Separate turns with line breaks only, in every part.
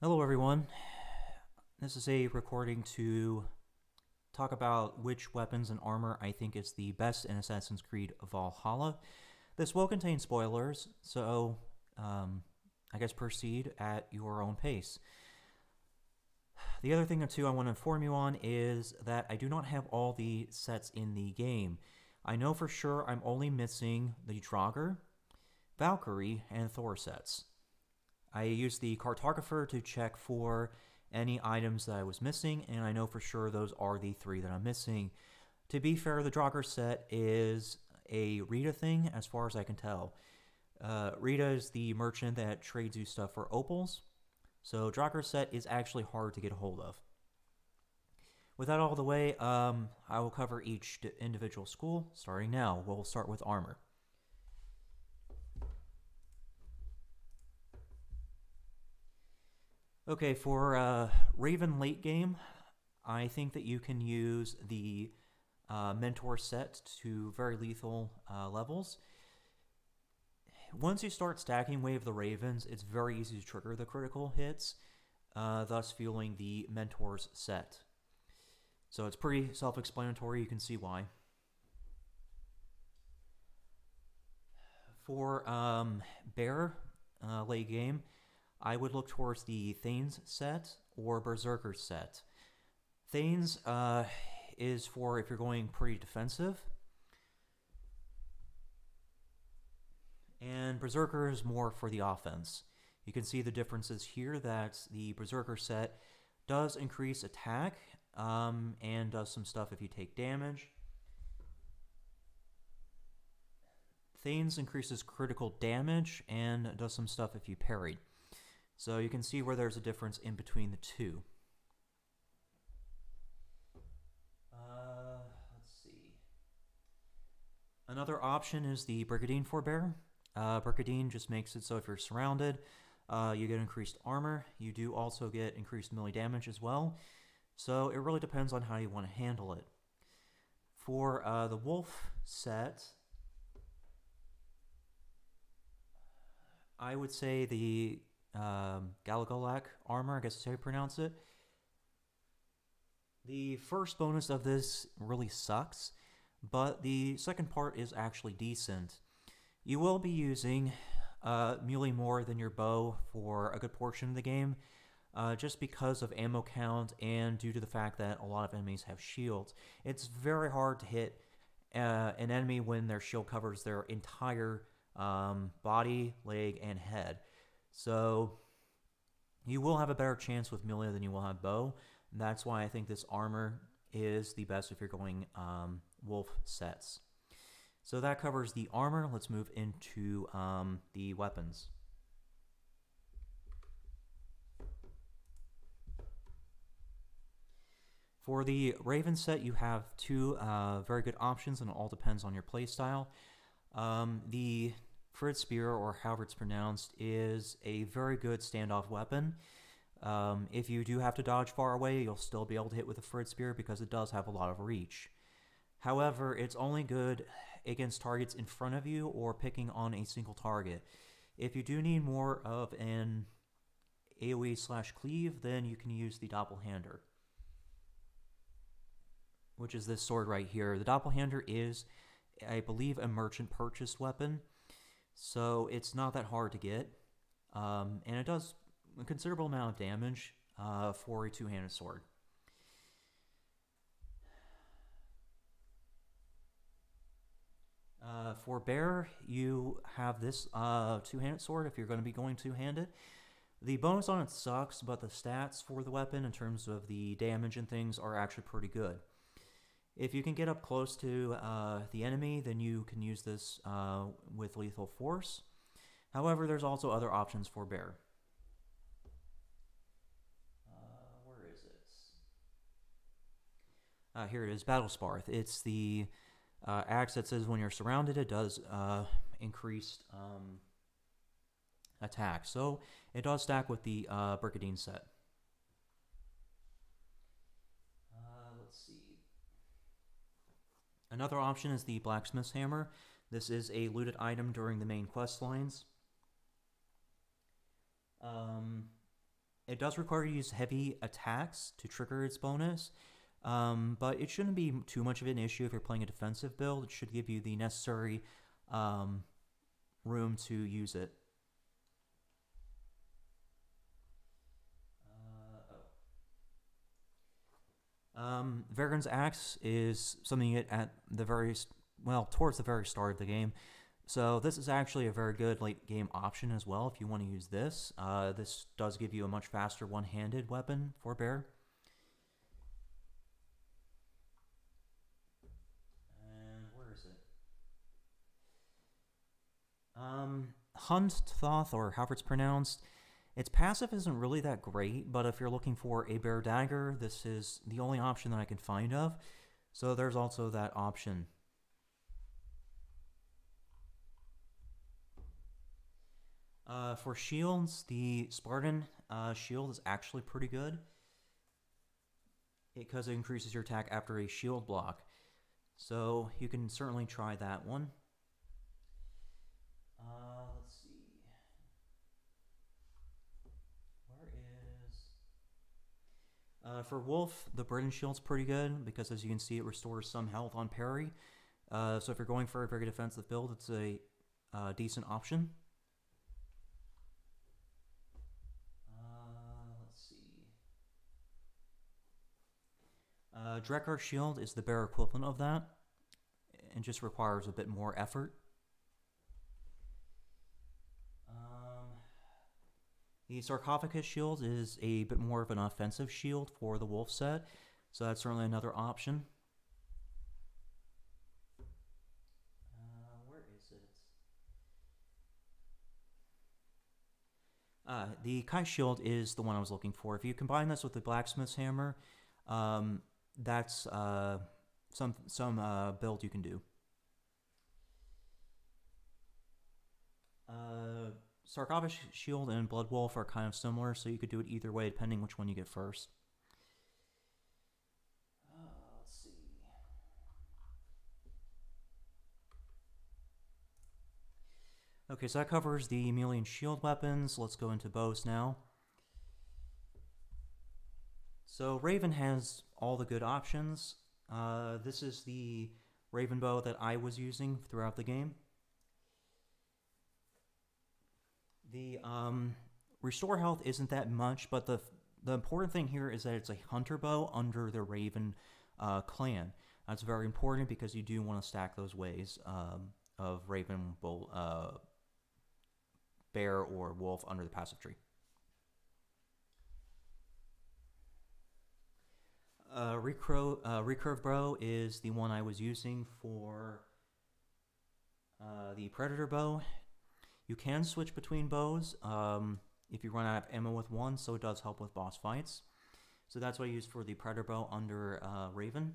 Hello everyone, this is a recording to talk about which weapons and armor I think is the best in Assassin's Creed Valhalla. This will contain spoilers, so I guess proceed at your own pace. The other thing too I want to inform you on is that I do not have all the sets in the game. I know for sure I'm only missing the Draugr, Valkyrie, and Thor sets. I used the cartographer to check for any items that I was missing, and I know for sure those are the three that I'm missing. To be fair, the Draugr set is a Rita thing, as far as I can tell. Rita is the merchant that trades you stuff for opals, so Draugr set is actually hard to get a hold of. With that out of the way, I will cover each individual school, starting now. We'll start with armor. Okay, for Raven late game, I think that you can use the Mentor set to very lethal levels. Once you start stacking Wave the Ravens, it's very easy to trigger the critical hits, thus fueling the Mentor's set. So it's pretty self-explanatory, you can see why. For Bear late game, I would look towards the Thanes set or Berserker set. Thanes is for if you're going pretty defensive, and Berserker is more for the offense. You can see the differences here that the Berserker set does increase attack and does some stuff if you take damage. Thanes increases critical damage and does some stuff if you parry. So you can see where there's a difference in between the two. Let's see. Another option is the Brigandine for Bear. Brigandine just makes it so if you're surrounded, you get increased armor. You do also get increased melee damage as well. So it really depends on how you want to handle it. For the Wolf set, I would say the Galagolak armor, I guess is how you pronounce it. The first bonus of this really sucks, but the second part is actually decent. You will be using melee more than your bow for a good portion of the game, just because of ammo count and due to the fact that a lot of enemies have shields. It's very hard to hit an enemy when their shield covers their entire body, leg, and head. So you will have a better chance with melee than you will have bow. And that's why I think this armor is the best if you're going wolf sets. So that covers the armor. Let's move into the weapons. For the Raven set, you have two very good options, and it all depends on your playstyle. The Frid Spear, or however it's pronounced, is a very good standoff weapon. If you do have to dodge far away, you'll still be able to hit with a Frid Spear because it does have a lot of reach. However, it's only good against targets in front of you or picking on a single target. If you do need more of an AoE/cleave, then you can use the Doppelhander, which is this sword right here. The Doppelhander is, I believe, a merchant purchased weapon, so it's not that hard to get, and it does a considerable amount of damage for a two-handed sword. For Bear, you have this two-handed sword if you're going to be going two-handed. The bonus on it sucks, but the stats for the weapon in terms of the damage and things are actually pretty good. If you can get up close to the enemy, then you can use this with lethal force. However, there's also other options for Bear. Where is it? Here it is, Battle Sparth. It's the axe that says when you're surrounded, it does increased attack. So it does stack with the Brigandine set. Another option is the Blacksmith's Hammer. This is a looted item during the main quest lines. It does require you to use heavy attacks to trigger its bonus, but it shouldn't be too much of an issue if you're playing a defensive build. It should give you the necessary room to use it. Varan's Axe is something you get at the towards the very start of the game. So this is actually a very good late game option as well if you want to use this. This does give you a much faster one-handed weapon for bear. And where is it? Hundthoth, or however it's pronounced. Its passive isn't really that great, but if you're looking for a bear dagger, this is the only option that I can find of. So there's also that option. For shields, the Spartan shield is actually pretty good because it increases your attack after a shield block. So you can certainly try that one. Let's see. Where is... for Wolf, the Britain shield's pretty good because, as you can see, it restores some health on parry. So if you're going for a very defensive build, it's a decent option. Drekar shield is the bear equivalent of that. It just requires a bit more effort. The Sarcophagus shield is a bit more of an offensive shield for the wolf set, so that's certainly another option. Where is it? The Kai shield is the one I was looking for. If you combine this with the blacksmith's hammer, that's some build you can do. Sarcophagus shield and Blood Wolf are kind of similar, so you could do it either way depending which one you get first. Let's see. Okay, so that covers the melee and shield weapons. Let's go into bows now. So Raven has all the good options. This is the Raven bow that I was using throughout the game. The restore health isn't that much, but the important thing here is that it's a hunter bow under the Raven clan. That's very important because you do want to stack those ways of Raven, bear, or wolf under the passive tree. Recurve bow is the one I was using for the predator bow. You can switch between bows if you run out of ammo with one, so it does help with boss fights. So that's what I used for the predator bow under Raven.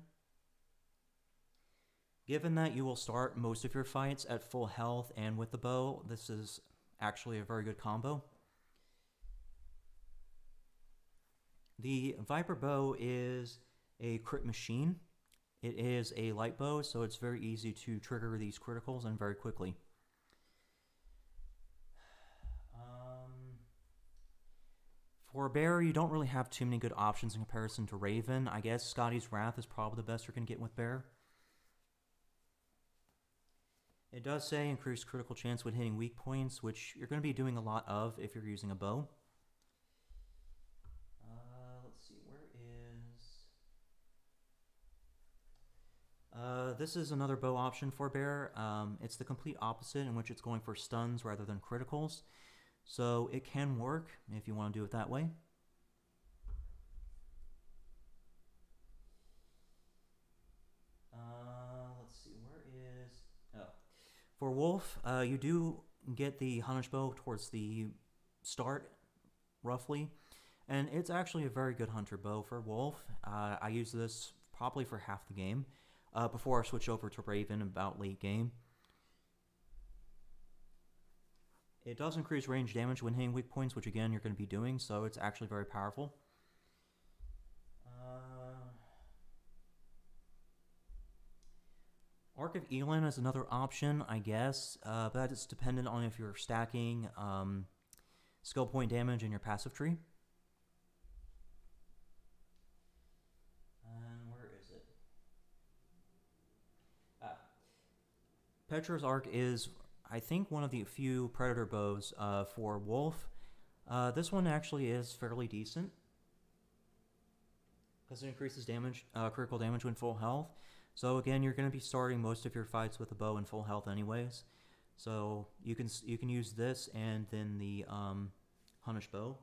Given that you will start most of your fights at full health and with the bow, this is actually a very good combo. The Viper bow is a crit machine. It is a light bow, so it's very easy to trigger these criticals and very quickly. For bear, you don't really have too many good options in comparison to Raven. I guess Scotty's Wrath is probably the best you're going to get with bear. It does say increased critical chance when hitting weak points, which you're going to be doing a lot of if you're using a bow. Let's see, where is... this is another bow option for bear. It's the complete opposite, in which it's going for stuns rather than criticals. So it can work if you want to do it that way. Let's see, where is... Oh. For wolf, you do get the Hunnish bow towards the start, roughly. And it's actually a very good hunter bow for wolf. I use this probably for half the game before I switch over to Raven about late game. It does increase range damage when hitting weak points, which again you're going to be doing, so it's actually very powerful. Arc of Elan is another option, I guess, but it's dependent on if you're stacking skill point damage in your passive tree. Petra's Arc is, I think, one of the few Predator bows for Wolf. This one actually is fairly decent because it increases damage, critical damage when full health. So again, you're going to be starting most of your fights with a bow in full health anyways. So you can use this and then the Hunnish bow.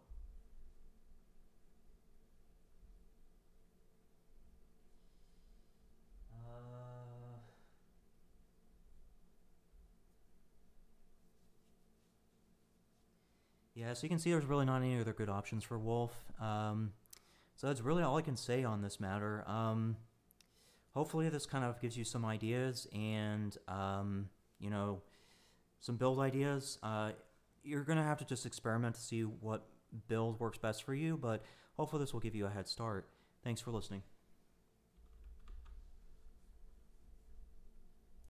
Yeah, so you can see there's really not any other good options for Wolf. So that's really all I can say on this matter. Hopefully this kind of gives you some ideas and, you know, some build ideas. You're going to have to just experiment to see what build works best for you, but hopefully this will give you a head start. Thanks for listening.